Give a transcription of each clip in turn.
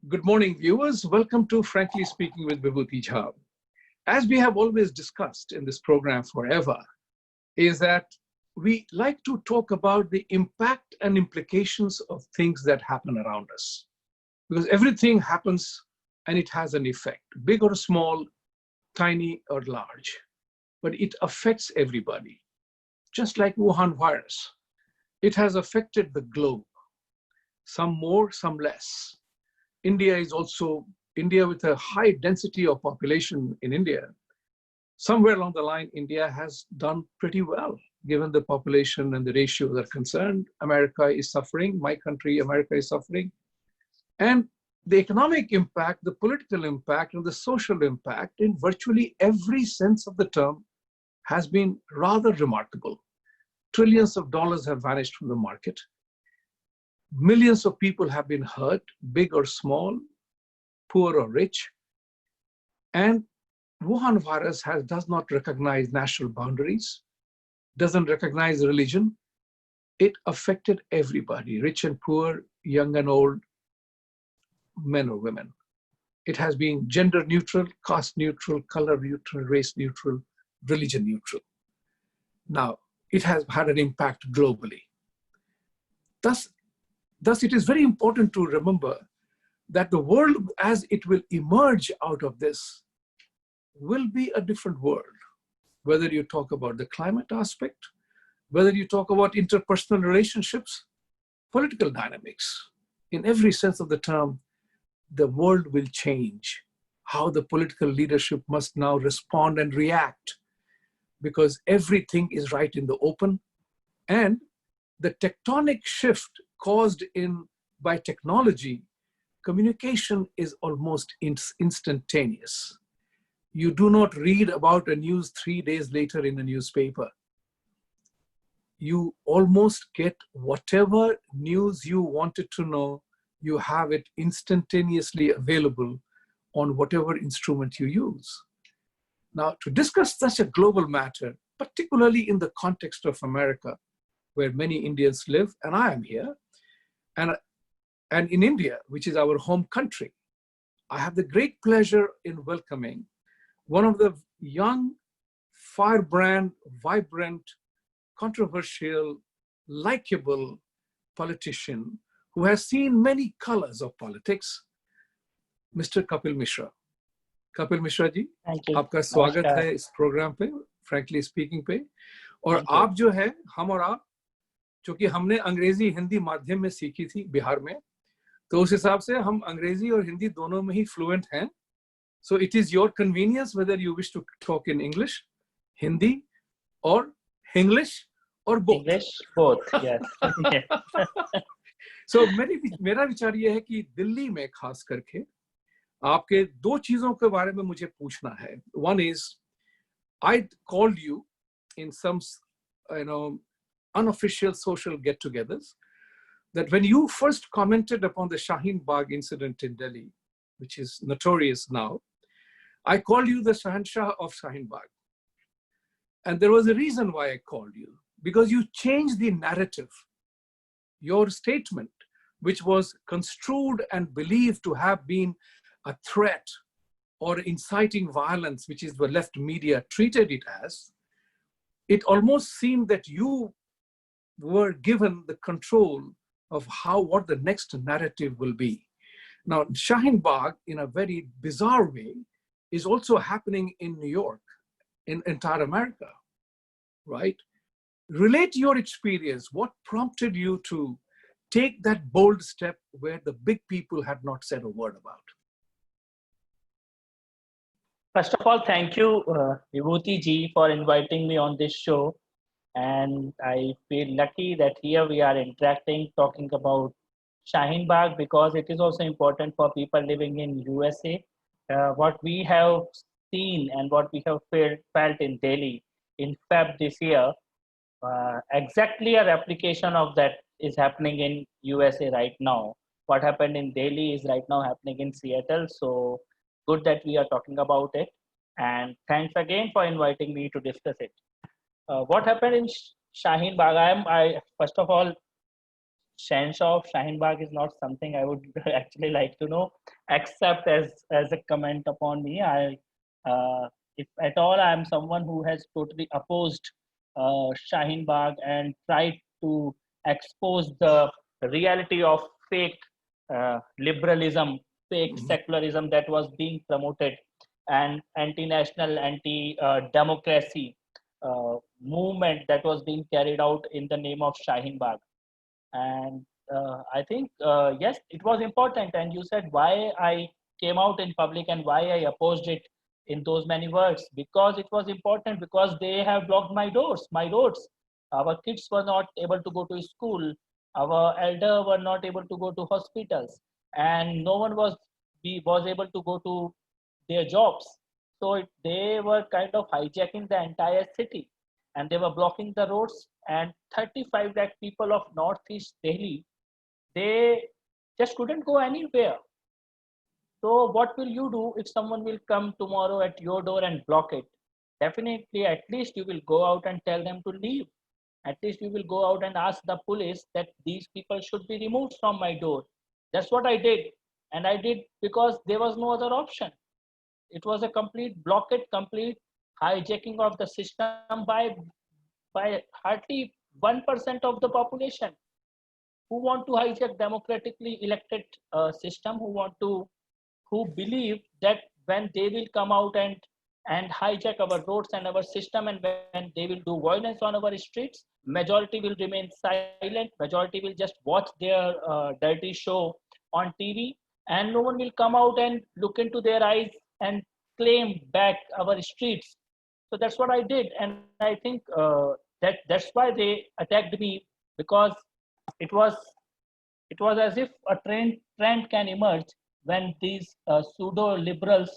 Good morning, viewers. Welcome to Frankly Speaking with Vibhuti Jha. As we have always discussed in this program forever, is that we like to talk about the impact and implications of things that happen around us. Because everything happens and it has an effect, big or small, tiny or large, but it affects everybody. Just like Wuhan virus, it has affected the globe, some more, some less. India with a high density of population in India. Somewhere along the line, India has done pretty well, given the population and the ratios are concerned. America is suffering, my country, America is suffering. And the economic impact, the political impact, and the social impact in virtually every sense of the term has been rather remarkable. Trillions of dollars have vanished from the market. Millions of people have been hurt, big or small, poor or rich. And Wuhan virus does not recognize national boundaries, doesn't recognize religion. It affected everybody, rich and poor, young and old, men or women. It has been gender neutral, caste neutral, color neutral, race neutral, religion neutral. Now, it has had an impact globally. Thus, it is very important to remember that the world as it will emerge out of this will be a different world. Whether you talk about the climate aspect, whether you talk about interpersonal relationships, political dynamics, in every sense of the term, the world will change. How the political leadership must now respond and react, because everything is right in the open. And the tectonic shift caused by technology, communication is almost instantaneous. You do not read about a news 3 days later in a newspaper. You almost get whatever news you wanted to know, you have it instantaneously available on whatever instrument you use. Now, to discuss such a global matter, particularly in the context of America, where many Indians live, and I am here, and in India, which is our home country, I have the great pleasure in welcoming one of the young, firebrand, vibrant, controversial, likable politician who has seen many colors of politics, Mr. Kapil Mishra. Kapil Mishra जी, आपका स्वागत है इस programme पे, Frankly Speaking पे. और आप जो है, हम और आप, क्योंकि हमने अंग्रेजी हिंदी माध्यम में सीखी थी बिहार में, तो उस हिसाब से हम अंग्रेजी और हिंदी दोनों में ही फ्लुएंट हैं. So it is your convenience whether you wish to talk in English, Hindi, or English, or both. English, both, yes. So मेरा विचार ये है कि दिल्ली में खास करके आपके दो चीजों के बारे में मुझे पूछना है. One is, I called you in some, unofficial social get-togethers, that when you first commented upon the Shaheen Bagh incident in Delhi, which is notorious now, I called you the Shahanshah of Shaheen Bagh. And there was a reason why I called you, because you changed the narrative. Your statement, which was construed and believed to have been a threat or inciting violence, which is the left media treated it as, it almost seemed that you were given the control of what the next narrative will be. Now, Shaheen Bagh, in a very bizarre way, is also happening in New York, in entire America, right? Relate your experience. What prompted you to take that bold step where the big people had not said a word about? First of all, thank you, Vibhuti ji, for inviting me on this show. And I feel lucky that here we are interacting, talking about Shaheen Bagh, because it is also important for people living in USA. What we have seen and what we have felt in Delhi in Feb this year, exactly a replication of that is happening in USA right now. What happened in Delhi is right now happening in Seattle. So good that we are talking about it. And thanks again for inviting me to discuss it. What happened in Shaheen Bagh? First of all, sense of Shaheen Bagh is not something I would actually like to know. accept as a comment upon me. If at all, I am someone who has totally opposed Shaheen Bagh and tried to expose the reality of fake liberalism, fake Mhm. secularism that was being promoted, and anti-national, anti-democracy movement that was being carried out in the name of Shaheen Bagh. And I think, yes, it was important. And you said why I came out in public and why I opposed it in those many words, because it was important, because they have blocked my doors, my roads. Our kids were not able to go to school. Our elder were not able to go to hospitals, and no one was able to go to their jobs. So they were kind of hijacking the entire city, and they were blocking the roads. And 35 lakh people of Northeast Delhi, they just couldn't go anywhere. So what will you do if someone will come tomorrow at your door and block it? Definitely, at least you will go out and tell them to leave. At least you will go out and ask the police that these people should be removed from my door. That's what I did. And I did because there was no other option. It was a complete blockade, complete hijacking of the system by hardly 1% of the population who want to hijack democratically elected system, who believe that when they will come out and hijack our roads and our system, and when they will do violence on our streets, majority will remain silent, majority will just watch their dirty show on TV, and no one will come out and look into their eyes and claim back our streets. So that's what I did. And I think that's why they attacked me, because it was it was as if a trend can emerge when these pseudo liberals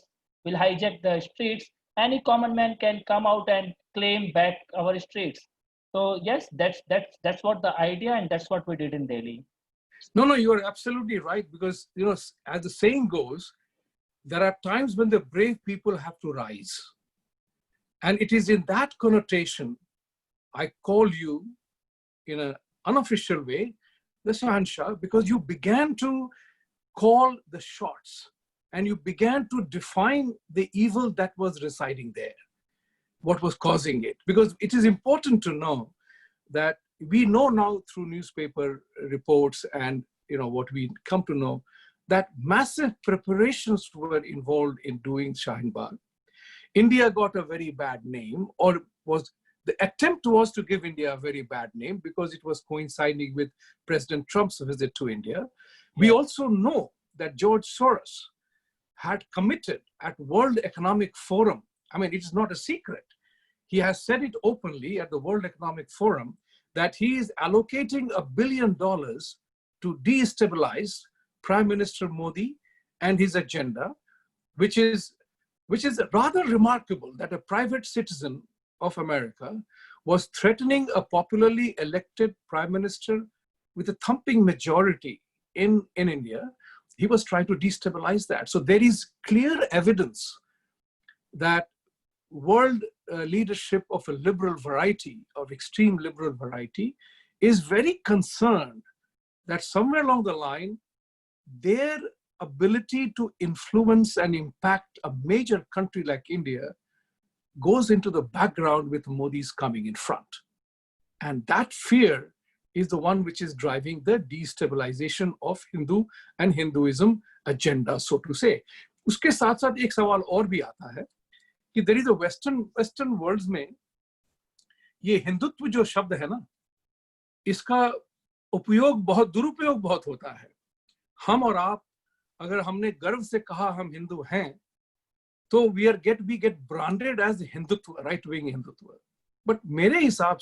will hijack the streets. Any common man can come out and claim back our streets. So yes, that's what the idea, and that's what we did in Delhi. No, no, you are absolutely right, because, as the saying goes, there are times when the brave people have to rise. And it is in that connotation I call you, in an unofficial way, the Shahanshah, because you began to call the shots and you began to define the evil that was residing there, what was causing it. Because it is important to know that we know now through newspaper reports and what we come to know, that massive preparations were involved in doing Shaheen Bagh. India got a very bad name, or the attempt was to give India a very bad name because it was coinciding with President Trump's visit to India. We also know that George Soros had committed at World Economic Forum. I mean, it's not a secret. He has said it openly at the World Economic Forum that he is allocating $1 billion to destabilize Prime Minister Modi and his agenda, which is rather remarkable that a private citizen of America was threatening a popularly elected prime minister with a thumping majority in India. He was trying to destabilize that. So there is clear evidence that world leadership of a liberal variety, of extreme liberal variety, is very concerned that somewhere along the line, their ability to influence and impact a major country like India goes into the background with Modi's coming in front. And that fear is the one which is driving the destabilization of Hindu and Hinduism agenda, so to say. उसके साथ साथ एक सवाल और भी आता है कि there is a Western worlds में ये हिंदुत्व जो शब्द है ना, इसका दुरुपयोग बहुत होता है. हम और आप, अगर हमने गर्व से कहा हम हिंदू हैं, तो we get branded as Hindutva, right wing Hindutva. But मेरे हिसाब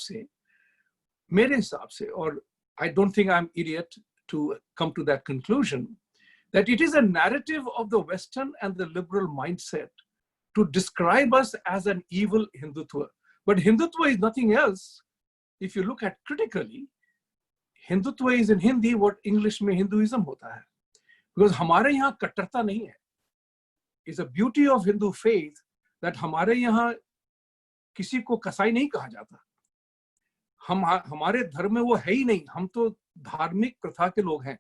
से, और I don't think I'm idiot to come to that conclusion, that it is a narrative of the Western and the liberal mindset to describe us as an evil Hindutva. But Hindutva is nothing else. If you look at critically, Hindutva is in Hindi what English में Hinduism होता है. Because हमारे यहाँ कट्टरता नहीं है. It's a beauty of Hindu faith that हमारे यहाँ किसी को कसाई नहीं कहा जाता. हमारे धर्म में वो है ही नहीं. हम तो धार्मिक प्रथा के लोग हैं.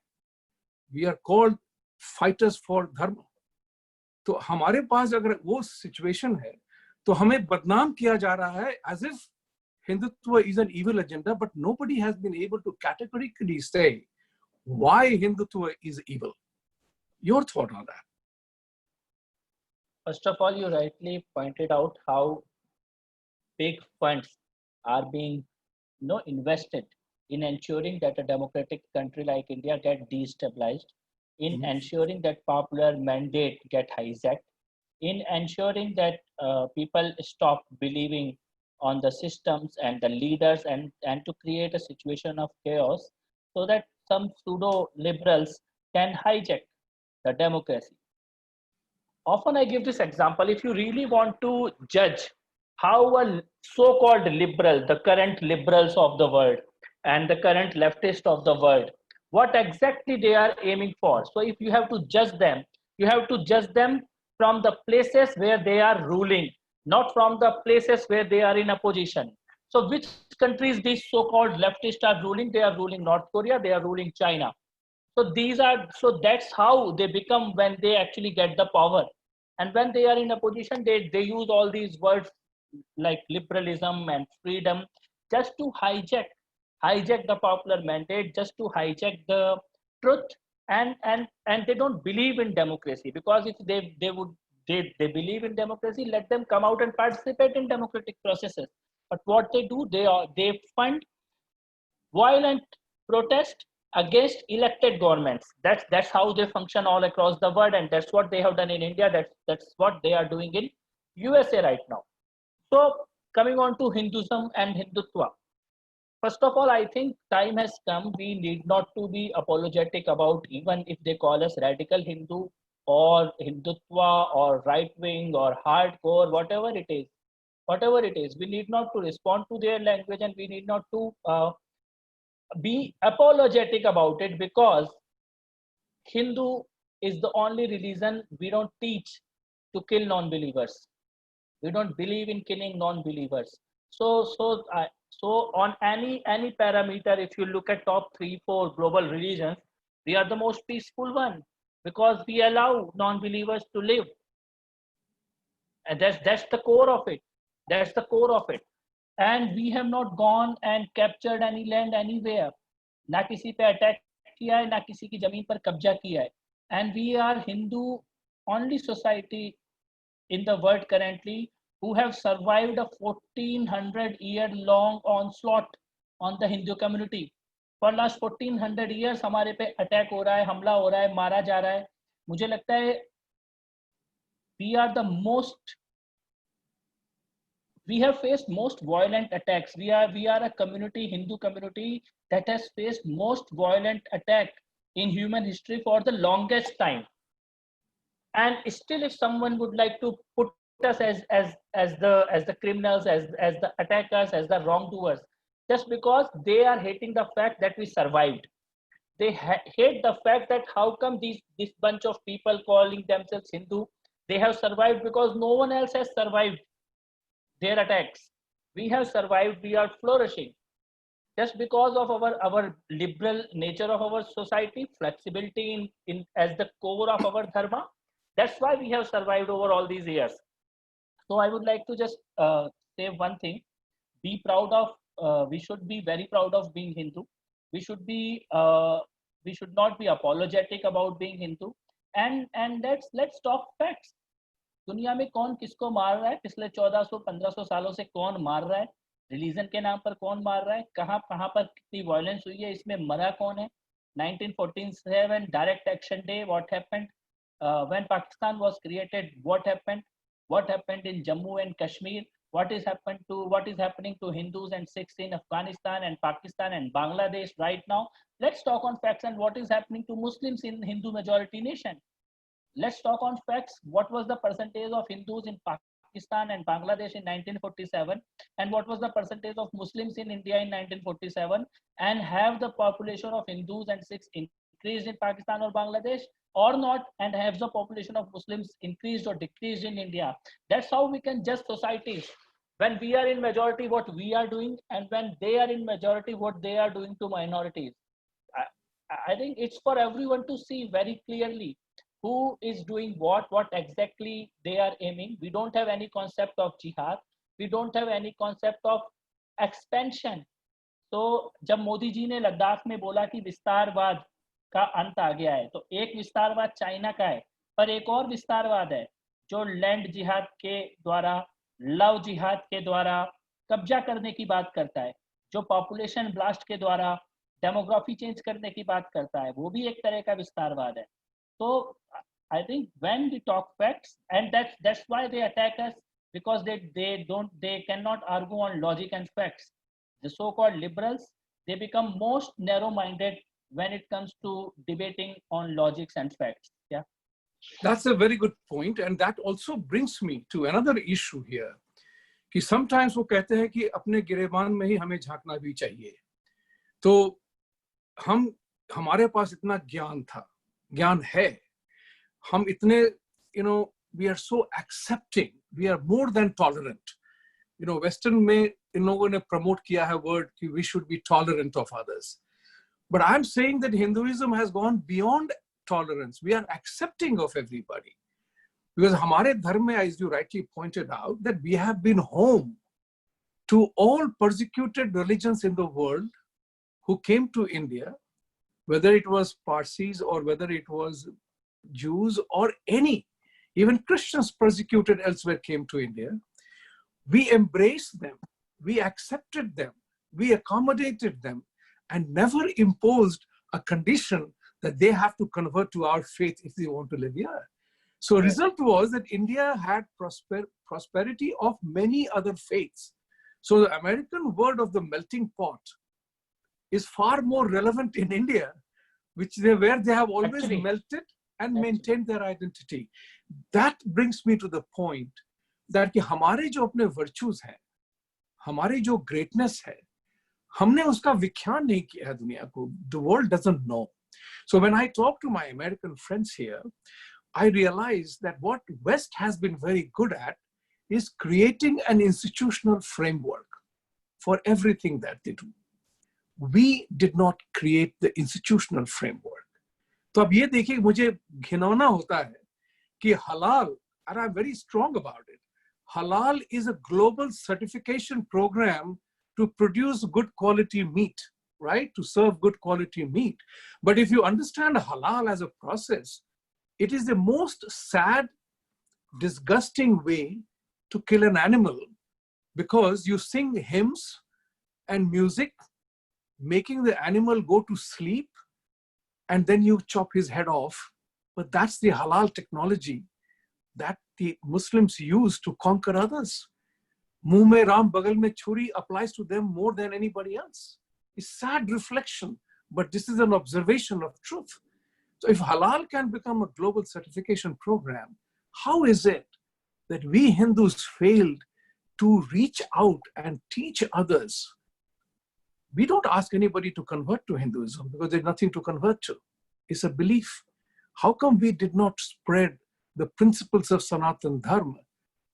We are called fighters for dharma. तो हमारे पास अगर वो सिचुएशन है तो हमें बदनाम किया जा रहा है as if Hindutva is an evil agenda, but nobody has been able to categorically say why Hindutva is evil. Your thought on that? First of all, you rightly pointed out how big funds are being invested in ensuring that a democratic country like India get destabilized, in ensuring that popular mandate get hijacked, in ensuring that people stop believing on the systems and the leaders, and to create a situation of chaos so that some pseudo liberals can hijack the democracy. Often I give this example. If you really want to judge how a so-called liberal, the current liberals of the world and the current leftist of the world, what exactly they are aiming for. So if you have to judge them, you have to judge them from the places where they are ruling, not from the places where they are in opposition. So which countries these so-called leftists are ruling? They are ruling North Korea, they are ruling China. So that's how they become when they actually get the power. And when they are in a position, they use all these words like liberalism and freedom just to hijack the popular mandate, just to hijack the truth. And they don't believe in democracy, because if they believe in democracy, let them come out and participate in democratic processes. But what they do, they fund violent protest against elected governments. That's how they function all across the world, and that's what they have done in India. That's what they are doing in USA right now. So coming on to Hinduism and Hindutva. First of all, I think time has come. We need not to be apologetic about, even if they call us radical Hindu or Hindutva or right wing or hardcore, whatever it is. Whatever it is, we need not to respond to their language, and we need not to be apologetic about it, because Hindu is the only religion we don't teach to kill non-believers. We don't believe in killing non-believers. So on any parameter, if you look at top 3-4 global religions, we are the most peaceful one, because we allow non-believers to live, and that's the core of it. That's the core of it. And we have not gone and captured any land anywhere. ना किसी पे attack किया है, ना किसी की जमीन पर कब्जा किया है. And we are Hindu only society in the world currently who have survived a 1400-year long onslaught on the Hindu community. For last 1400 years हमारे पे अटैक हो रहा है, हमला हो रहा है, मारा जा रहा है. मुझे लगता है we have faced most violent attacks. We are a community, Hindu community, that has faced most violent attack in human history for the longest time. And still, if someone would like to put us as the criminals, as the attackers, as the wrongdoers, just because they are hating the fact that we survived. They hate the fact that how come this bunch of people calling themselves Hindu, they have survived, because no one else has survived their attacks. We have survived, we are flourishing just because of our liberal nature of our society, flexibility in as the core of our dharma. That's why we have survived over all these years. So I would like to just say one thing: be proud of. We should be very proud of being Hindu. We should be. We should not be apologetic about being Hindu. And let's talk facts. दुनिया में कौन किसको मार रहा है, पिछले 1400-1500 सालों से कौन मार रहा है, रिलीजन के नाम पर कौन मार रहा है, कहां पर कितनी वायलेंस हुई है, इसमें मरा कौन है. 1947 direct action day, what happened when Pakistan was created, what happened in Jammu and Kashmir, what is happening to Hindus and Sikhs in Afghanistan and Pakistan and Bangladesh right now. Let's talk on facts. And what is happening to Muslims in Hindu majority nation. Let's talk on facts. What was the percentage of Hindus in Pakistan and Bangladesh in 1947, and what was the percentage of Muslims in India in 1947, and have the population of Hindus and Sikhs increased in Pakistan or Bangladesh or not, and have the population of Muslims increased or decreased in India. That's how we can judge societies. When we are in majority, what we are doing, and when they are in majority, what they are doing to minorities. I think it's for everyone to see very clearly. who is doing what exactly they are aiming. We don't have any concept of jihad. We don't have any concept of expansion. तो जब मोदी जी ने लद्दाख में बोला कि विस्तारवाद का अंत आ गया है, तो एक विस्तारवाद चाइना का है, पर एक और विस्तारवाद है जो लैंड जिहाद के द्वारा, लव जिहाद के द्वारा कब्जा करने की बात करता है, जो पॉपुलेशन ब्लास्ट के द्वारा डेमोग्राफी चेंज करने की बात करता है, वो भी एक तरह का विस्तारवाद है. तो I think when we talk facts, and that's why they attack us, because they cannot argue on logic and facts. The so-called liberals, they become most narrow-minded when it comes to debating on logics and facts. Yeah. That's a very good point, and that also brings me to another issue here. कि sometimes वो कहते हैं कि अपने गिरेबान में ही हमें झांकना भी चाहिए. तो हमारे पास इतना ज्ञान है, हम इतने, we are so accepting, we are more than tolerant. Western में इन लोगों ने promote किया है word कि we should be tolerant of others. But I'm saying that Hinduism has gone beyond tolerance. We are accepting of everybody. Because हमारे धर्म में, as you rightly pointed out, that we have been home to all persecuted religions in the world who came to India, whether it was Parsis or whether it was Jews or even Christians persecuted elsewhere came to India. We embraced them, we accepted them, we accommodated them, and never imposed a condition that they have to convert to our faith if they want to live here. So result was that India had prosperity of many other faiths. So the American word of the melting pot is far more relevant in India, where they have always melted and maintained their identity. That brings me to the point that कि हमारे जो अपने virtues हैं, हमारी जो greatness है, हमने उसका विख्यान नहीं किया है दुनिया को. The world doesn't know. So when I talk to my American friends here, I realize that what West has been very good at is creating an institutional framework for everything that they do. We did not create the institutional framework. तो अब ये देखिए, मुझे घिनौना होता है कि halal, and I'm very strong about it, halal is a global certification program to produce good quality meat, right? To serve good quality meat. But if you understand halal as a process, it is the most sad, disgusting way to kill an animal, because you sing hymns and music, making the animal go to sleep, and then you chop his head off. But that's the halal technology that the Muslims use to conquer others. Muh mein Ram bagal mein churi applies to them more than anybody else. It's sad reflection, but this is an observation of truth. So if halal can become a global certification program, how is it that we Hindus failed to reach out and teach others? We don't ask anybody to convert to Hinduism because there's nothing to convert to. It's a belief. How come we did not spread the principles of Sanatan Dharma,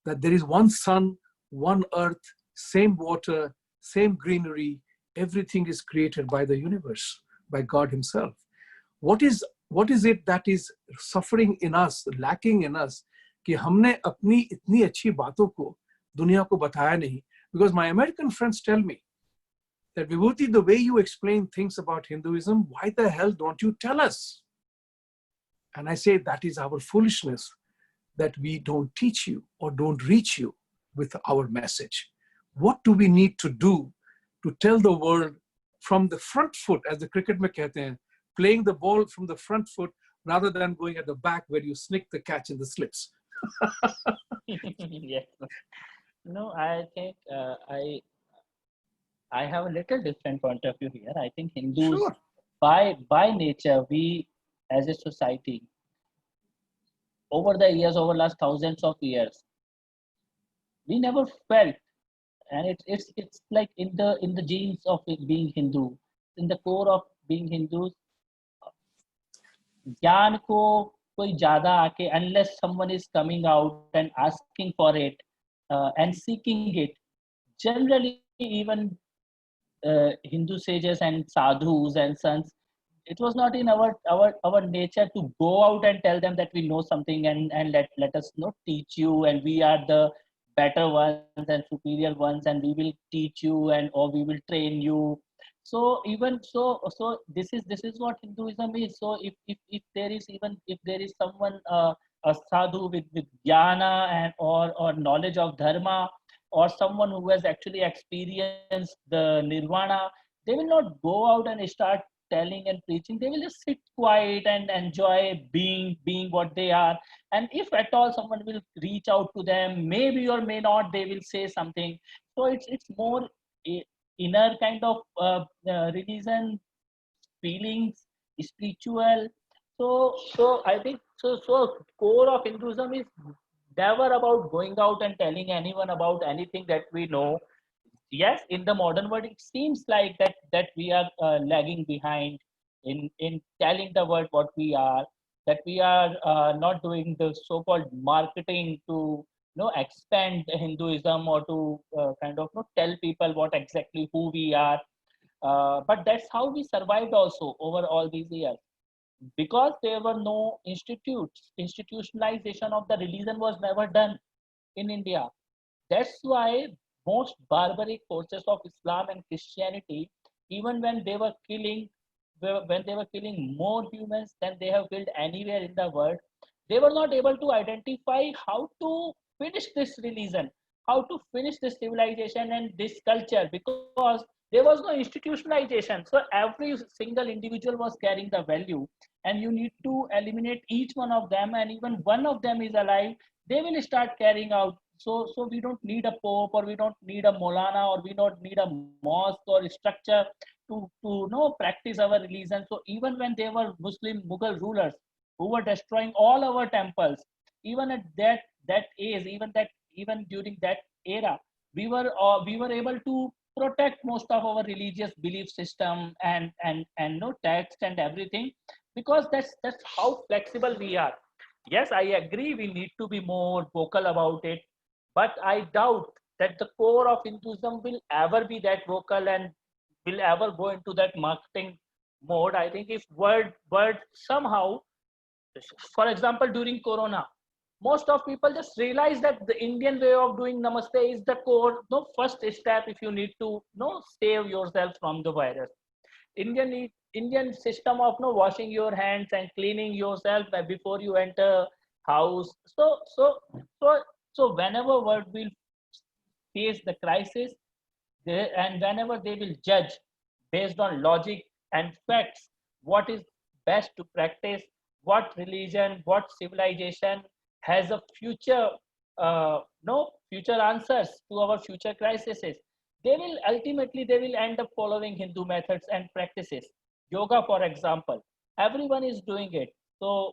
that there is one sun, one earth, same water, same greenery, everything is created by the universe, by God himself. What is it that is suffering in us, lacking in us, कि हमने अपनी इतनी अच्छी बातों को दुनिया को बताया नहीं? Because my American friends tell me that, Vibhuti, the way you explain things about Hinduism, why the hell don't you tell us? And I say that is our foolishness, that we don't teach you or don't reach you with our message. What do we need to do to tell the world from the front foot, as the cricket mein kehte hain, playing the ball from the front foot rather than going at the back where you snick the catch in the slips? Yes. No, I think I have a little different point of view here. I think Hindus, Sure. by nature, we as a society, over the years, over last thousands of years, we never felt, and it's like in the genes of it being Hindu, in the core of being Hindus, ज्ञान को कोई ज्यादा आके, unless someone is coming out and asking for it and seeking it, generally even Hindu sages and sadhus and sons, it was not in our nature to go out and tell them that we know something, and let us not teach you, and we are the better ones and superior ones, and we will teach you, and or we will train you. So even so this is what Hinduism is. So if there is, even if there is someone, a sadhu with jnana and or knowledge of dharma, or someone who has actually experienced the nirvana, they will not go out and start telling and preaching. They will just sit quiet and enjoy being what they are. And if at all someone will reach out to them, maybe or may not, they will say something. So it's more inner kind of religion, feelings, spiritual. So I think so core of Hinduism is never about going out and telling anyone about anything that we know. Yes, in the modern world it seems like that we are lagging behind in telling the world what we are, that we are not doing the so-called marketing to expand Hinduism, or to kind of tell people what exactly who we are. But that's how we survived also over all these years, because there were no institutes. Institutionalization of the religion was never done in India. That's why most barbaric forces of Islam and Christianity, even when they were killing, when they were killing more humans than they have killed anywhere in the world, they were not able to identify how to finish this religion, how to finish this civilization and this culture, because there was no institutionalization. So every single individual was carrying the value, and you need to eliminate each one of them, and even one of them is alive, they will start carrying out. So we don't need a pope, or we don't need a Molana, or we don't need a mosque or a structure to practice our religion. So even when there were Muslim Mughal rulers who were destroying all our temples, even at that age, even during that era, we were able to protect most of our religious belief system and no text and everything, because that's how flexible we are. Yes, I agree, we need to be more vocal about it, but I doubt that the core of Hinduism will ever be that vocal and will ever go into that marketing mode. I think if word somehow, for example, during Corona, most of people just realize that the Indian way of doing Namaste is the core, no, first step if you need to save yourself from the virus. Indian system of washing your hands and cleaning yourself before you enter house. So so whenever world will face the crisis, and whenever they will judge based on logic and facts what is best to practice, what religion, what civilization has a future, no future answers to our future crises, they will end up following Hindu methods and practices. Yoga, for example, everyone is doing it. So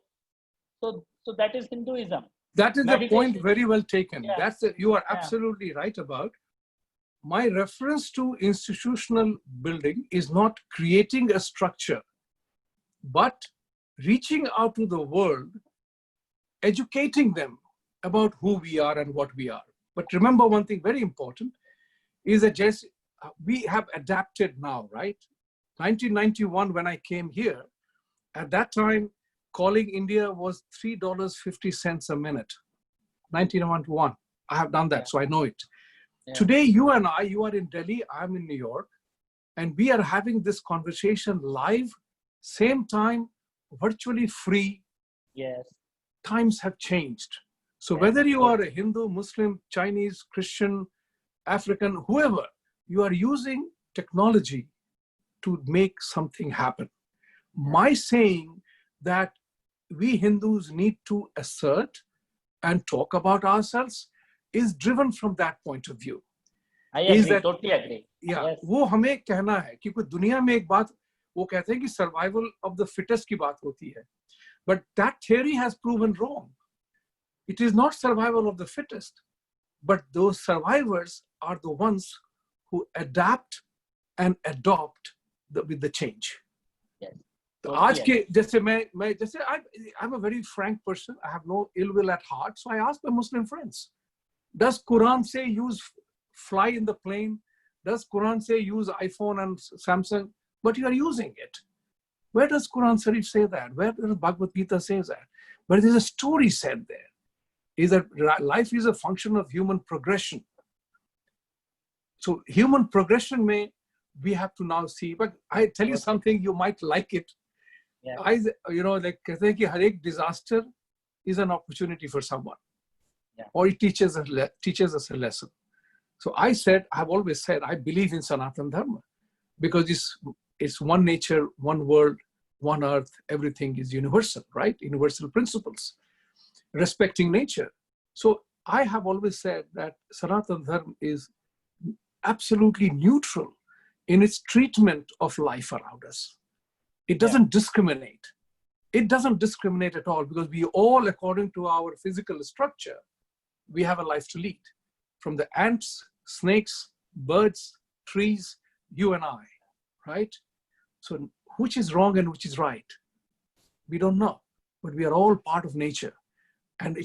that is Hinduism. That is the point, Meditation. very well taken. Yeah. You are Yeah. absolutely right about. My reference to institutional building is not creating a structure, but reaching out to the world, educating them about who we are and what we are. But remember one thing very important is that just we have adapted now, right? 1991, when I came here, at that time, calling India was $3.50 a minute. 1991. I have done that, so I know it. Yeah. Today, you and I, you are in Delhi, I'm in New York, and we are having this conversation live, same time, virtually free. Yes. Times have changed. So Yeah. whether you are a Hindu, Muslim, Chinese, Christian, African, whoever, you are using technology to make something happen. My saying that we Hindus need to assert and talk about ourselves is driven from that point of view. I Is agree, that- totally agree. Yeah, Yes. वो हमें कहना है क्योंकि दुनिया में एक बात वो कहते हैं कि सर्वाइवल ऑफ द फिटेस्ट की बात होती है, but that theory has proven wrong. It is not survival of the fittest, but those survivors are the ones who adapt and adopt with the change. Yes. तो Totally आज के जैसे मैं जैसे I'm a very frank person. I have no ill will at heart. So I ask my Muslim friends, does Quran say use fly in the plane? Does Quran say use iPhone and Samsung? But you are using it. Where does Quran Sharif say that? Where does Bhagavad Gita say that? But there's a story said there. Is that life is a function of human progression. So human progression may, we have to now see, but I tell you something, you might like it. Yeah. Like कहते हैं कि हर एक disaster is an opportunity for someone. Yeah. Or it teaches us a lesson. So I've always said, I believe in Sanatana Dharma because it's one nature, one world, one earth, everything is universal, right? Universal principles, respecting nature. So I have always said that Sanatana Dharma is absolutely neutral in its treatment of life around us. It doesn't discriminate. It doesn't discriminate at all because we all, according to our physical structure, we have a life to lead. From the ants, snakes, birds, trees, you and I, right? So which is wrong and which is right? We don't know, but we are all part of nature. And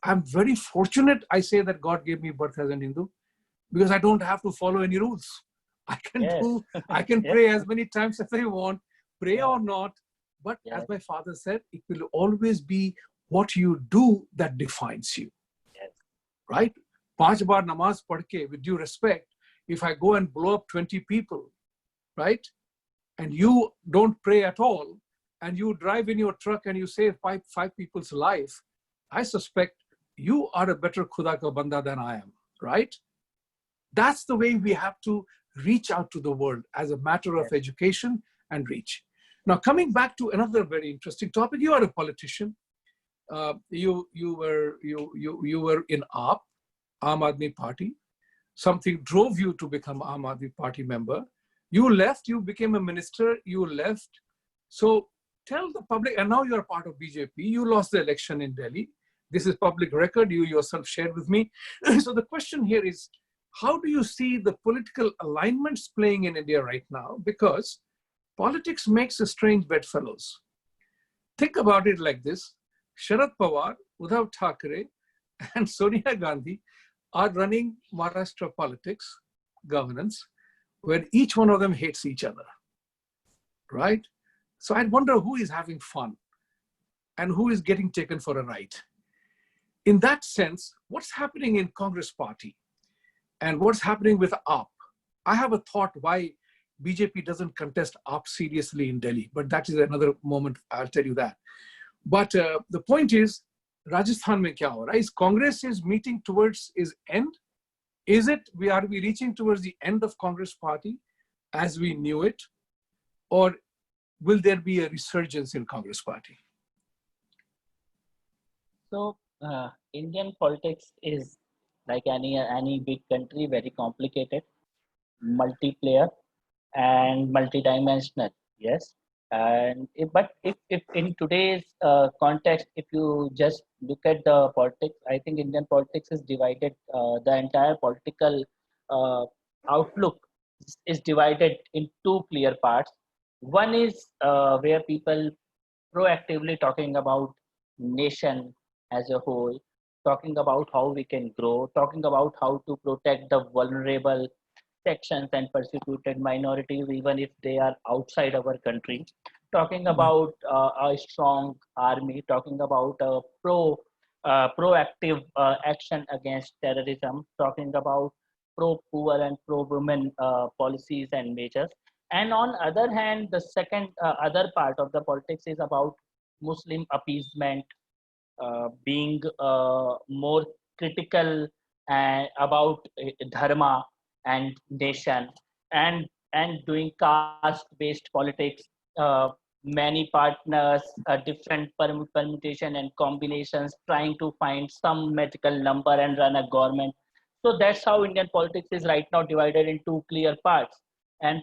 I'm very fortunate, I say, that God gave me birth as an Hindu because I don't have to follow any rules. I can pray as many times as I want, pray or not. But as my father said, it will always be what you do that defines you. Right? 5 baar namaz padh ke, with due respect, if I go and blow up 20 people, right? And you don't pray at all, and you drive in your truck and you save five people's life, I suspect you are a better Khuda ka banda than I am, right? That's the way we have to reach out to the world as a matter of education and reach. Now, coming back to another very interesting topic, you are a politician. You were in AAP, Aam Aadmi Party. Something drove you to become Aam Aadmi Party member. You left, you became a minister, you left. So tell the public, and now you're part of BJP. You lost the election in Delhi. This is public record, you yourself shared with me. So the question here is, how do you see the political alignments playing in India right now? Because politics makes a strange bedfellows. Think about it like this. Sharad Pawar, Uddhav Thackeray, and Sonia Gandhi are running Maharashtra politics, governance, where each one of them hates each other, right? So I wonder who is having fun and who is getting taken for a ride. In that sense, what's happening in Congress party and what's happening with AAP? I have a thought why BJP doesn't contest AAP seriously in Delhi, but that is another moment, I'll tell you that. But the point is, Rajasthan mein kya ho raha hai? Is Congress is meeting towards its end? Are we reaching towards the end of Congress party as we knew it? Or will there be a resurgence in Congress party? So Indian politics is like any big country, very complicated, multiplayer, and multidimensional. Yes, and but if in today's context, if you just look at the politics, I think Indian politics is divided. The entire political outlook is divided in two clear parts. One is where people proactively talking about nation as a whole, talking about how we can grow, talking about how to protect the vulnerable sections and persecuted minorities, even if they are outside our country, talking about a strong army, talking about a proactive action against terrorism, talking about pro-poor and pro-women policies and measures. And on other hand, the second other part of the politics is about Muslim appeasement, being more critical about dharma and nation, and doing caste-based politics, many partners, different permutation and combinations, trying to find some magical number and run a government. So that's how Indian politics is right now divided in two clear parts. And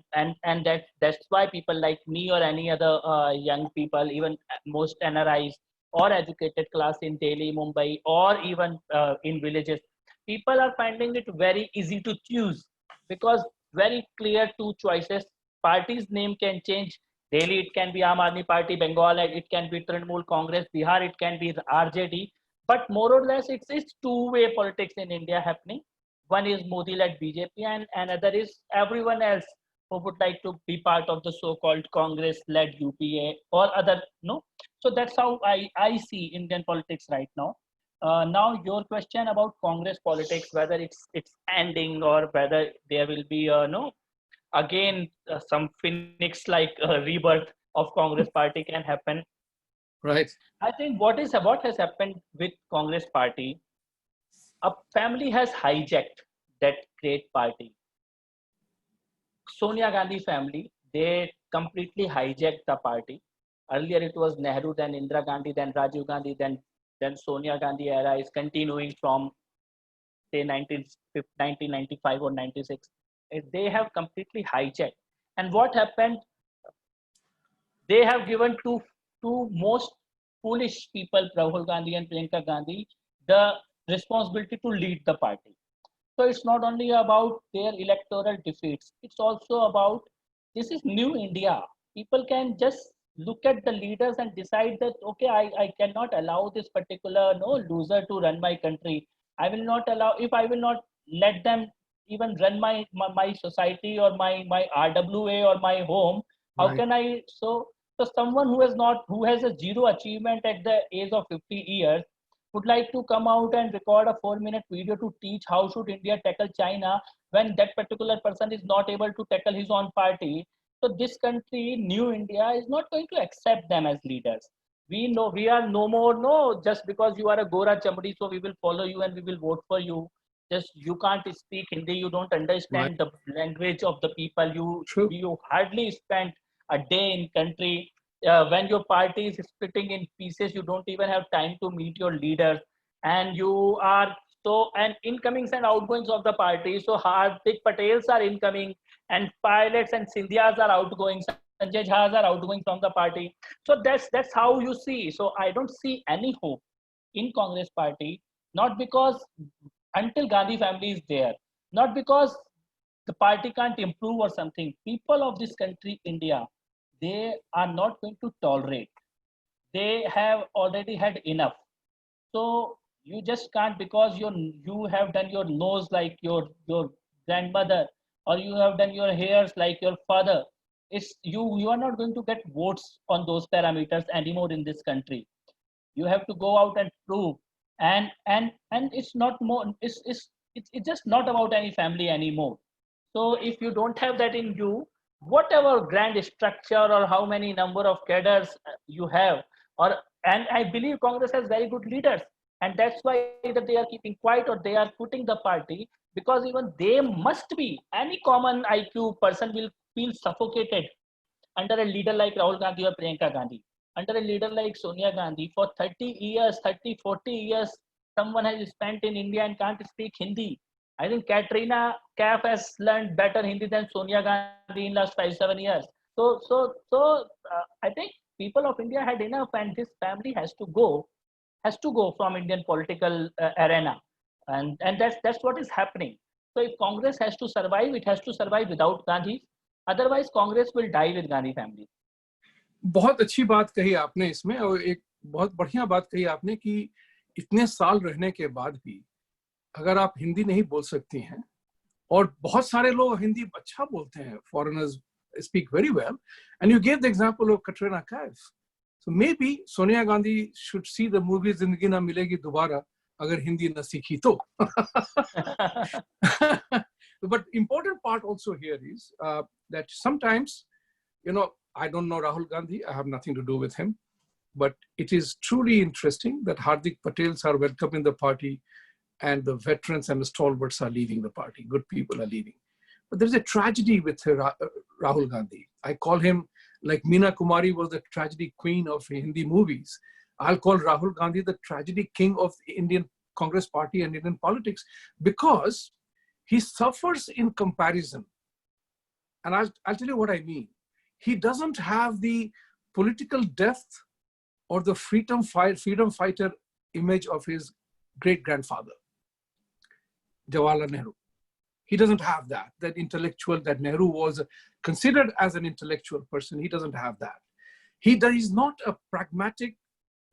that's why people like me or any other young people, even most NRIs or educated class in Delhi, Mumbai, or even in villages, people are finding it very easy to choose because very clear two choices. Party's name can change. Delhi it can be Aam Aadmi Party, Bengal it can be Trinamool Congress, Bihar it can be RJD. But more or less it's two-way politics in India happening. One is Modi-led BJP and another is everyone else who would like to be part of the so-called Congress-led UPA or other, no. So that's how I see Indian politics right now. Now your question about Congress politics, whether it's ending or whether there will be no again some phoenix like rebirth of Congress party can happen. Right. I think what has happened with Congress party, a family has hijacked that great party. Sonia Gandhi family, they completely hijacked the party. Earlier it was Nehru, then Indira Gandhi, then Rajiv Gandhi, then Sonia Gandhi era is continuing from say 1995 or 96. They have completely hijacked. And what happened? They have given two most foolish people, Rahul Gandhi and Priyanka Gandhi, the responsibility to lead the party. So it's not only about their electoral defeats, it's also about this is new India. People can just look at the leaders and decide that, okay, I cannot allow this particular no loser to run my country. I will not allow, if I will not let them even run my society or my RWA or my home, how Right. can I? So someone who has a zero achievement at the age of 50 years would like to come out and record a 4-minute video to teach how should India tackle China when that particular person is not able to tackle his own party. So this country, New India, is not going to accept them as leaders. We know we are no more no just because you are a Gora Chamdi, so we will follow you and we will vote for you. Just you can't speak Hindi, you don't Right. understand the language of the people. True. You hardly spend a day in country. When your party is splitting in pieces, you don't even have time to meet your leaders, and you are so and incomings and outgoings of the party. So Hardik Patels are incoming, and pilots and Sindhyas are outgoing. Sanjay Jhas are outgoing from the party. So that's how you see. So I don't see any hope in Congress party, not because until Gandhi family is there, not because the party can't improve or something. People of this country, India, they are not going to tolerate. They have already had enough. So you just can't because you have done your nose like your grandmother or you have done your hairs like your father. It's you are not going to get votes on those parameters anymore in this country. You have to go out and prove, and it's not more it's just not about any family anymore. So if you don't have that in you, whatever grand structure or how many number of cadres you have, or and I believe Congress has very good leaders, and that's why either they are keeping quiet or they are putting the party, because even they must be any common IQ person will feel suffocated under a leader like Rahul Gandhi or Priyanka Gandhi, under a leader like Sonia Gandhi. For 30 years, 30, 40 years, someone has spent in India and can't speak Hindi. I think Katrina Kaif has learned better Hindi than Sonia Gandhi in last 5-7 years. So I think people of India had enough, and this family has to go from Indian political arena, and that's what is happening. So if Congress has to survive, it has to survive without Gandhi. Otherwise, Congress will die with Gandhi family. बहुत अच्छी बात कही आपने इसमें, और एक बहुत बढ़िया बात कही आपने कि इतने साल रहने के बाद भी अगर आप हिंदी नहीं बोल सकती हैं, और बहुत सारे लोग हिंदी अच्छा बोलते हैं, foreigners speak very well, and you gave the example of Katrina Kaif. So maybe Sonia Gandhi should see the movie Zindagi Na Milegi Dobara agar Hindi na सीखी तो. But important part also here is that sometimes, you know, I don't know Rahul Gandhi, I have nothing to do with him, but it is truly interesting that Hardik Patels are welcome in the party and the veterans and the stalwarts are leaving the party. Good people are leaving. But there's a tragedy with Rahul Gandhi. I call him, like Meena Kumari was the tragedy queen of Hindi movies. I'll call Rahul Gandhi the tragedy king of the Indian Congress party and Indian politics, because he suffers in comparison. And I'll tell you what I mean. He doesn't have the political depth or the freedom fighter image of his great-grandfather, Jawaharlal Nehru. He doesn't have that intellectual, that Nehru was considered as an intellectual person. He doesn't have that. He's not a pragmatic,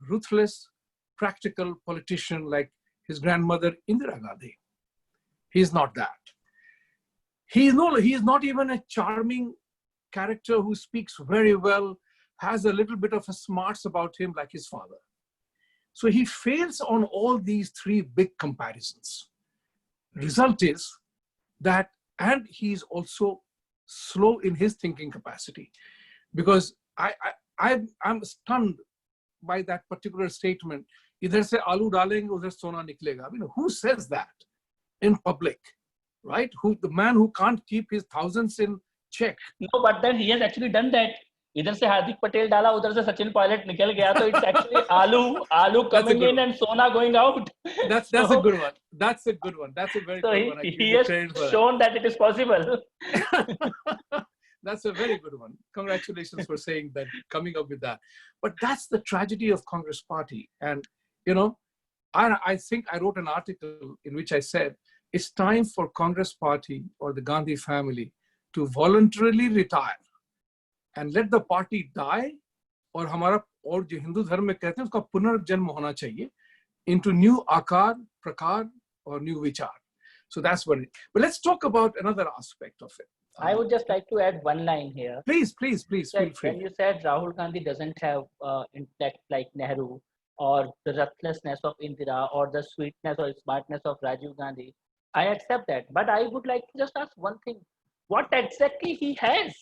ruthless, practical politician like his grandmother, Indira Gandhi. He's not that. He is not even a charming character who speaks very well, has a little bit of a smarts about him like his father. So he fails on all these three big comparisons. Result is that, and he's also slow in his thinking capacity, because I'm stunned by that particular statement. Idhar se aloo dalenge, udhar sona niklega. I mean, who says that in public, right? The man who can't keep his thousands in check. No, but then he has actually done that. इधर से हार्दिक पटेल डाला, उधर से सचिन पायलट निकल गया, तो it's actually आलू coming in and Sona going out. That's a good one. That's a good one. That's a very good one. He has shown that it is possible. That's a very good one. Congratulations for saying that, coming up with that. But that's the tragedy of Congress Party. And, you know, I think I wrote an article in which I said, it's time for Congress Party or the Gandhi family to voluntarily retire and let the party die, और हमारा और जो हिंदू धर्म में कहते हैं उसका पुनर्जन्म होना चाहिए into new आकार, प्रकार or new vichar. So that's what it is. But let's talk about another aspect of it. I would just like to add one line here. Please, feel free. When you said Rahul Gandhi doesn't have intellect like Nehru, or the ruthlessness of Indira, or the sweetness or smartness of Rajiv Gandhi, I accept that. But I would like to just ask one thing. What exactly he has?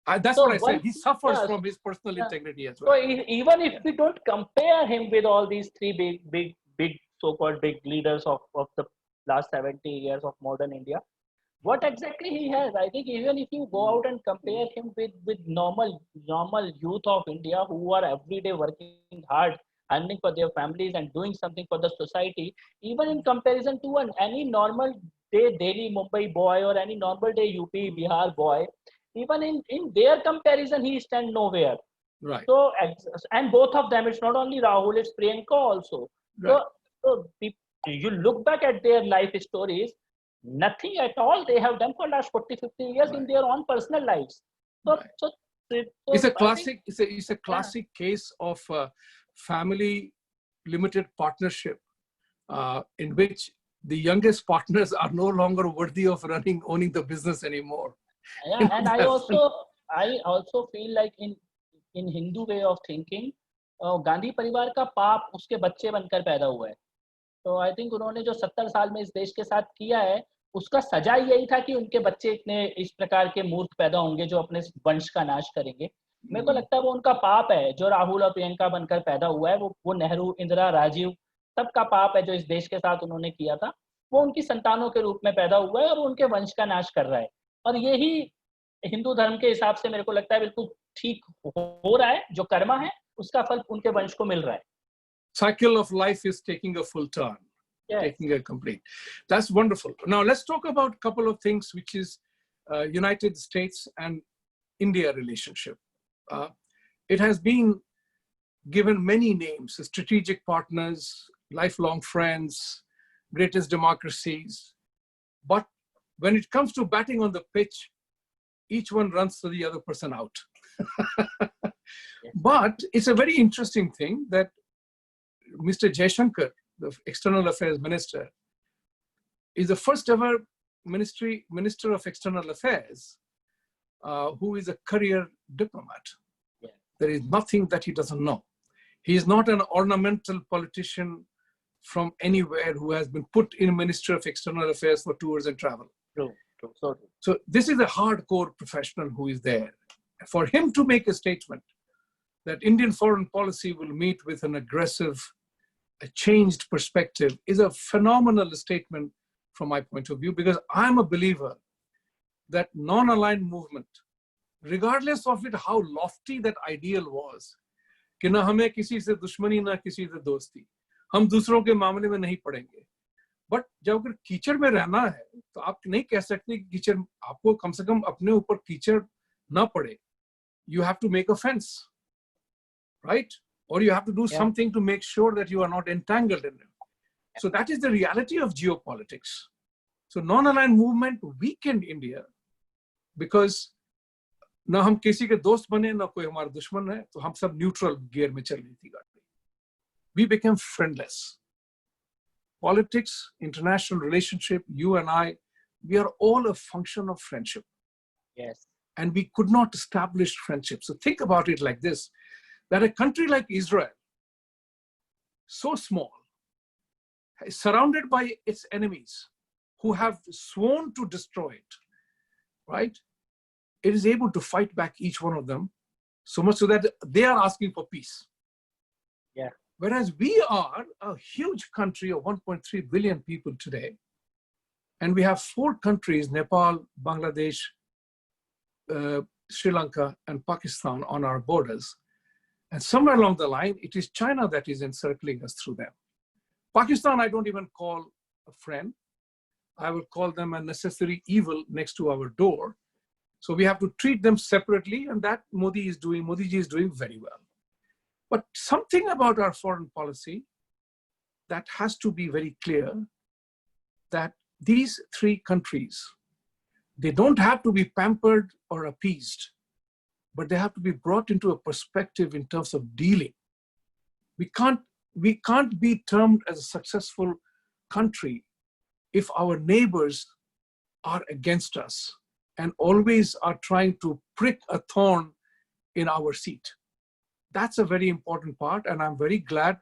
That's what I said. He suffers from his personal integrity as well. So even if we don't compare him with all these three big so-called big leaders of the last 70 years of modern India, what exactly he has? I think even if you go out and compare him with normal youth of India who are every day working hard, earning for their families and doing something for the society, even in comparison to any normal day Delhi, Mumbai boy or any normal day UP, Bihar boy, even in their comparison, he stands nowhere. Right. So, and both of them, it's not only Rahul, it's Priyanka also. Right. So you look back at their life stories, nothing at all they have done for the last 40, 50 years in their own personal lives. So, it's a classic. It's a classic case of family limited partnership, in which the youngest partners are no longer worthy of owning the business anymore. Yeah, and I also feel like in Hindu way of thinking, Gandhi परिवार का पाप उसके बच्चे बनकर पैदा हुआ है. तो आई थिंक उन्होंने जो 70 साल में इस देश के साथ किया है, उसका सजा यही था कि उनके बच्चे इतने इस प्रकार के मूर्ख पैदा होंगे जो अपने वंश का नाश करेंगे. मेरे को लगता है वो उनका पाप है जो राहुल और प्रियंका बनकर पैदा हुआ है. वो नेहरू, इंदिरा, राजीव सबका पाप है जो इस देश के साथ उन्होंने किया था. वो उनकी संतानों के रूप में पैदा हुआ है और उनके वंश का नाश कर रहा है. और यही हिंदू धर्म के हिसाब से मेरे को लगता है बिल्कुल ठीक हो रहा है. जो कर्मा है उसका फल उनके वंश को मिल रहा है. Cycle of life is taking a full turn, taking a complete. That's wonderful. Now let's talk about a couple of things, which is United States and India relationship. It has been given many names: strategic partners, lifelong friends, greatest democracies. But when it comes to batting on the pitch, each one runs to the other person out. But it's a very interesting thing that Mr. Jaishankar, the External Affairs Minister, is the first ever Minister of External Affairs who is a career diplomat. Yeah. There is nothing that he doesn't know. He is not an ornamental politician from anywhere who has been put in Minister of External Affairs for tours and travel. True. So this is a hardcore professional who is there. For him to make a statement that Indian foreign policy will meet with an aggressive, a changed perspective is a phenomenal statement from my point of view, because I'm a believer that non-aligned movement, regardless of it, how lofty that ideal was, कि ना हमें किसी से दुश्मनी ना किसी से दोस्ती, हम दूसरों के मामले में नहीं पड़ेंगे. बट जब अगर कीचड़ में रहना है तो आप नहीं कह सकते कि कीचड़, आपको कम से कम अपने ऊपर कीचड़ ना पड़े. You have to make a fence, right? Or you have to do something to make sure that you are not entangled in it. So that is the reality of geopolitics. So non-aligned movement weakened India because ना हम किसी के दोस्त बने ना कोई हमारा दुश्मन है, तो हम सब neutral gear में चल रही थी गाड़ी. We became friendless. Politics, international relationship, you and I, we are all a function of friendship. Yes. And we could not establish friendship. So think about it like this, that a country like Israel, so small, is surrounded by its enemies who have sworn to destroy it, right? It is able to fight back each one of them, so much so that they are asking for peace. Yeah. Whereas we are a huge country of 1.3 billion people today, and we have 4 countries, Nepal, Bangladesh, Sri Lanka, and Pakistan on our borders. And somewhere along the line, it is China that is encircling us through them. Pakistan, I don't even call a friend. I will call them a necessary evil next to our door. So we have to treat them separately, and that Modiji is doing very well. But something about our foreign policy that has to be very clear, that these 3 countries, they don't have to be pampered or appeased, but they have to be brought into a perspective in terms of dealing. We can't be termed as a successful country if our neighbors are against us and always are trying to prick a thorn in our seat. That's a very important part, and I'm very glad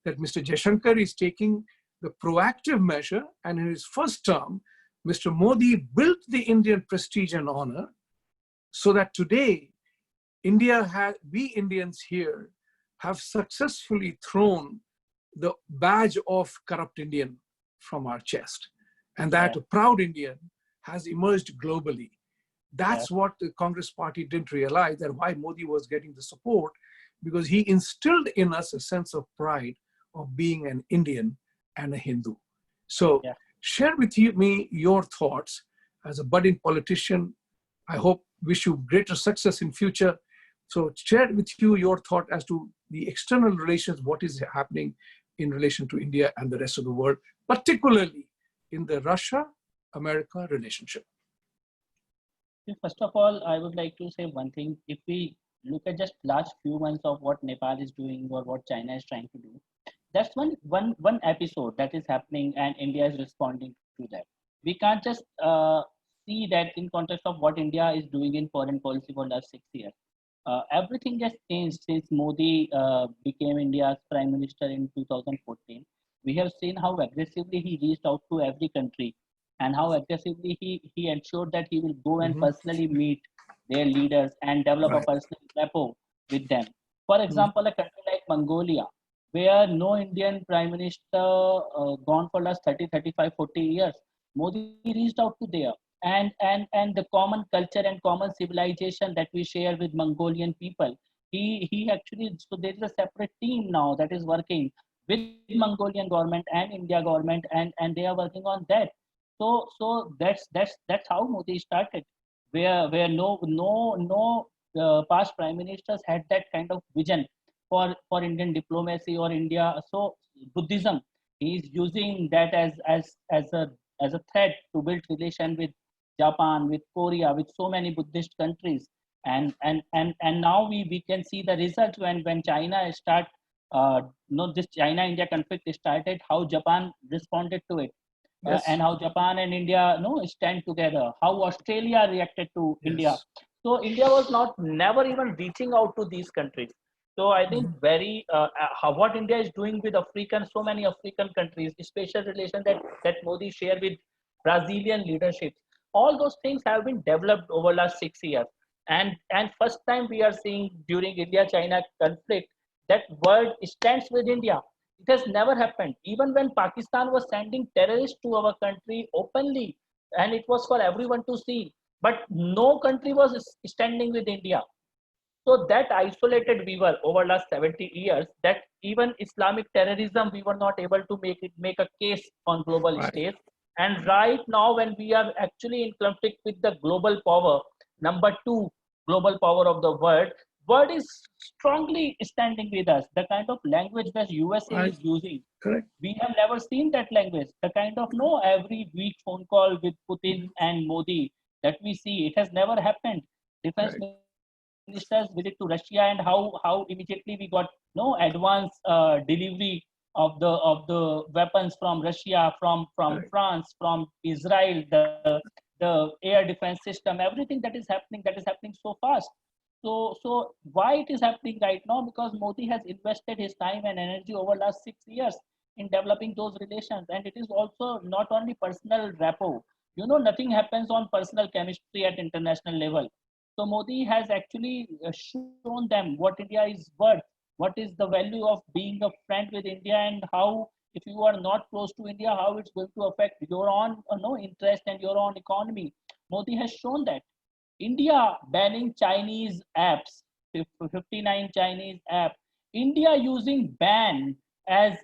that Mr. Jaishankar is taking the proactive measure, and in his first term, Mr. Modi built the Indian prestige and honor so that today, we Indians here have successfully thrown the badge of corrupt Indian from our chest. And that proud Indian has emerged globally. That's what the Congress party didn't realize, that why Modi was getting the support, because he instilled in us a sense of pride of being an Indian and a Hindu. So share with me your thoughts as a budding politician. I wish you greater success in future. So share with you your thought as to the external relations, what is happening in relation to India and the rest of the world, particularly in the Russia-America relationship. First of all, I would like to say one thing. If we look at just last few months of what Nepal is doing or what China is trying to do, that's one episode that is happening, and India is responding to that. We can't just see that in context of what India is doing in foreign policy for the last 6 years. Everything has changed since Modi became India's prime minister in 2014. We have seen how aggressively he reached out to every country, and how aggressively he ensured that he will go and personally meet their leaders and develop a personal rapport with them. For example, a country like Mongolia, where no Indian prime minister gone for last 30, 35, 40 years, Modi reached out to there. And the common culture and common civilization that we share with Mongolian people, he actually, so there is a separate team now that is working with Mongolian government and India government, and they are working on that. So that's how Modi started, where no past prime ministers had that kind of vision for Indian diplomacy or India. So Buddhism, he is using that as a threat to build relation with Japan, with Korea, with so many Buddhist countries. And now we can see the results when China start this China-India conflict started, how Japan responded to it. And how Japan and India stand together, how Australia reacted to India. So India was never even reaching out to these countries. So I think what India is doing with so many African countries, special relation that Modi shared with Brazilian leadership, all those things have been developed over last 6 years. And first time we are seeing during India-China conflict that world stands with India. It has never happened. Even when Pakistan was sending terrorists to our country openly, and it was for everyone to see, but no country was standing with India. So that isolated we were over last 70 years, that even Islamic terrorism, we were not able to make a case on global stage. And right now, when we are actually in conflict with the global power, number 2 global power of the world is strongly standing with us. The kind of language that USA is using, we have never seen that language. The kind of every week phone call with Putin and Modi that we see, it has never happened. Defense ministers visit to Russia, and how immediately we got advance delivery of the weapons from Russia, from Right. France, from Israel, the air defense system, everything that is happening so fast. So why it is happening right now? Because Modi has invested his time and energy over last 6 years in developing those relations, and it is also not only personal rapport. Nothing happens on personal chemistry at international level. So Modi has actually shown them what India is worth, what is the value of being a friend with India, and how, if you are not close to India, how it's going to affect your own no interest and your own economy. Modi has shown that. India banning Chinese apps, 59 Chinese app. India using ban as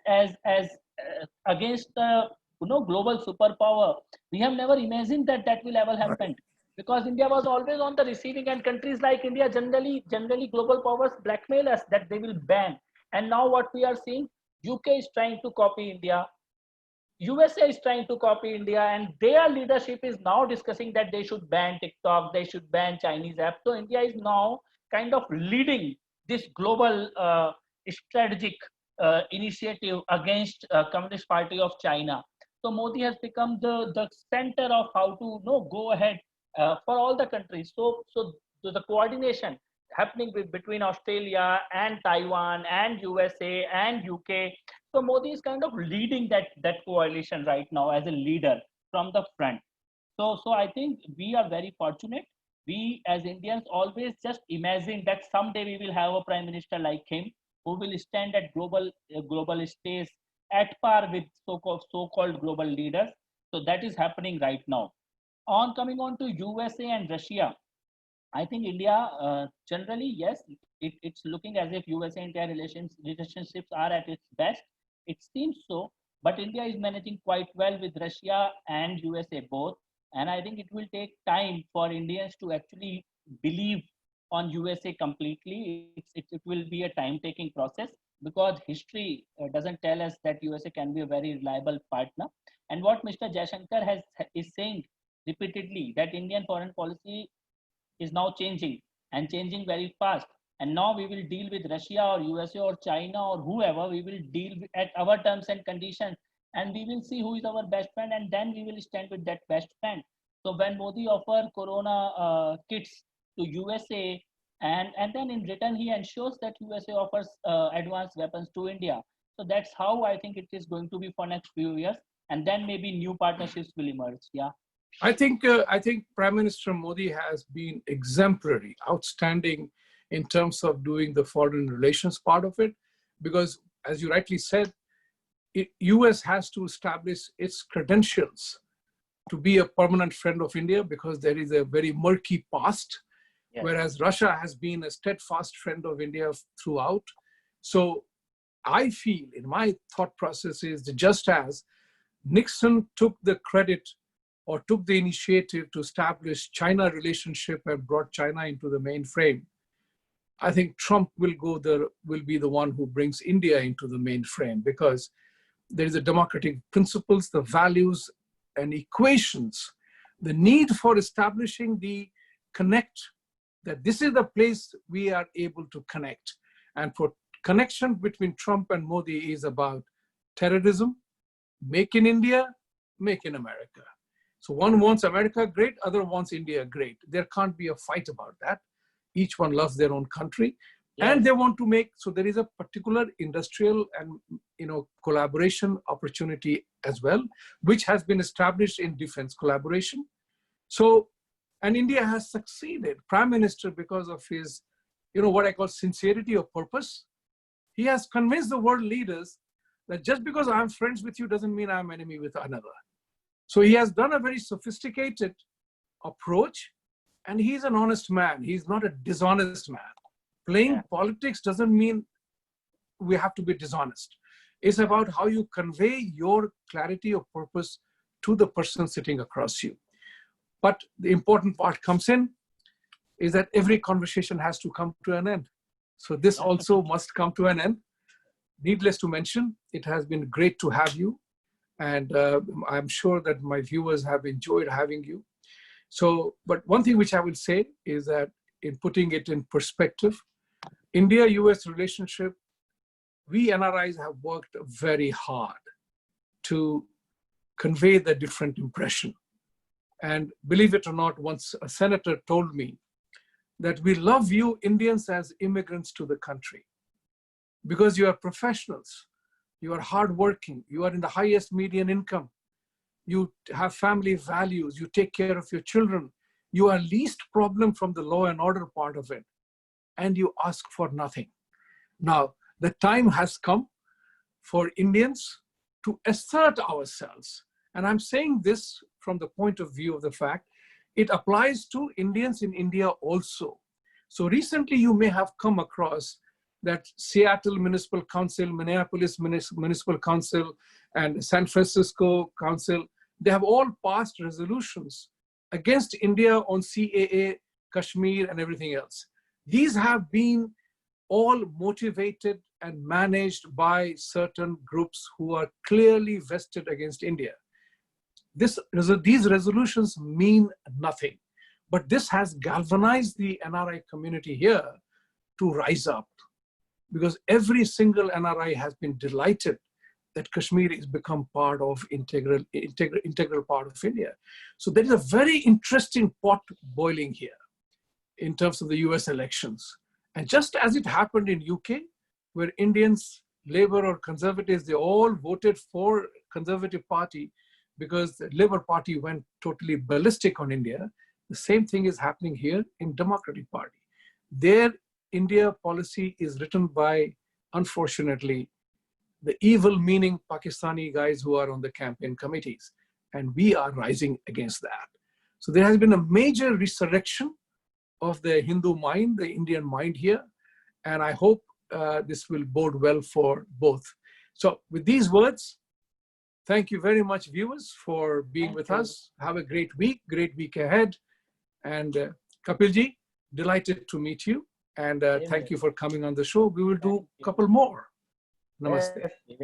against the global superpower. We have never imagined that that will ever Right. happen, because India was always on the receiving end. Countries like India generally global powers blackmail us that they will ban. And now what we are seeing, UK is trying to copy India. USA is trying to copy India, and their leadership is now discussing that they should ban TikTok, they should ban Chinese apps. So India is now kind of leading this global strategic initiative against Communist Party of China. So Modi has become the center of how to go ahead for all the countries. So the coordination happening between Australia and Taiwan and USA and UK. So Modi is kind of leading that coalition right now as a leader from the front. So I think we are very fortunate. We as Indians always just imagine that someday we will have a prime minister like him, who will stand at global stage at par with so-called global leaders. So that is happening right now. On coming on to USA and Russia, I think India generally, yes, it's looking as if USA-India relationships are at its best. It seems so, but India is managing quite well with Russia and USA both. And I think it will take time for Indians to actually believe on USA completely. It will be a time-taking process, because history doesn't tell us that USA can be a very reliable partner. And what Mr. Jaishankar is saying repeatedly, that Indian foreign policy is now changing, and changing very fast. And now we will deal with Russia or USA or China or whoever. We will deal at our terms and conditions, and we will see who is our best friend, and then we will stand with that best friend. So when Modi offer Corona kits to USA, and then in return he ensures that USA offers advanced weapons to India. So that's how I think it is going to be for next few years, and then maybe new partnerships will emerge. Yeah. I think Prime Minister Modi has been exemplary, outstanding in terms of doing the foreign relations part of it, because as you rightly said, US has to establish its credentials to be a permanent friend of India, because there is a very murky past, Yes. whereas Russia has been a steadfast friend of India throughout. So I feel, in my thought process, is that just as Nixon took the credit or took the initiative to establish China relationship and brought China into the mainframe, I think Trump will be the one who brings India into the mainframe, because there is a democratic principles, the values and equations, the need for establishing the connect, that this is the place we are able to connect. And for connection between Trump and Modi is about terrorism, make in India, make in America. So one wants America great, other wants India great. There can't be a fight about that. Each one loves their own country. Yes. And they want to make, so there is a particular industrial and collaboration opportunity as well, which has been established in defense collaboration. So, and India has succeeded. Prime Minister, because of his, what I call sincerity of purpose, he has convinced the world leaders that just because I'm friends with you doesn't mean I'm enemy with another. So he has done a very sophisticated approach, and he's an honest man. He's not a dishonest man. Playing politics doesn't mean we have to be dishonest. It's about how you convey your clarity of purpose to the person sitting across you. But the important part comes in is that every conversation has to come to an end. So this also must come to an end. Needless to mention, it has been great to have you. And I'm sure that my viewers have enjoyed having you. So, but one thing which I will say is that in putting it in perspective, India-US relationship we NRIs have worked very hard to convey the different impression. And believe it or not, once a senator told me that we love you Indians as immigrants to the country because you are professionals, you are hardworking, you are in the highest median income, you have family values, you take care of your children, you are least problem from the law and order part of it, and you ask for nothing. Now, the time has come for Indians to assert ourselves. And I'm saying this from the point of view of the fact it applies to Indians in India also. So recently you may have come across that Seattle Municipal Council, Minneapolis Municipal Council, and San Francisco Council, they have all passed resolutions against India on CAA, Kashmir, and everything else. These have been all motivated and managed by certain groups who are clearly vested against India. These resolutions mean nothing, but this has galvanized the NRI community here to rise up, because every single NRI has been delighted that Kashmir has become part of integral part of India. So there is a very interesting pot boiling here in terms of the US elections. And just as it happened in UK, where Indians, Labour or Conservatives, they all voted for Conservative Party because the Labour Party went totally ballistic on India, the same thing is happening here in Democratic Party. Their India policy is written by, unfortunately, the evil-meaning Pakistani guys who are on the campaign committees. And we are rising against that. So there has been a major resurrection of the Hindu mind, the Indian mind here. And I hope this will bode well for both. So with these words, thank you very much, viewers, for being with us. Have a great week ahead. And Kapilji, delighted to meet you. And thank you for coming on the show. We will do a couple more. Namaste. Yes.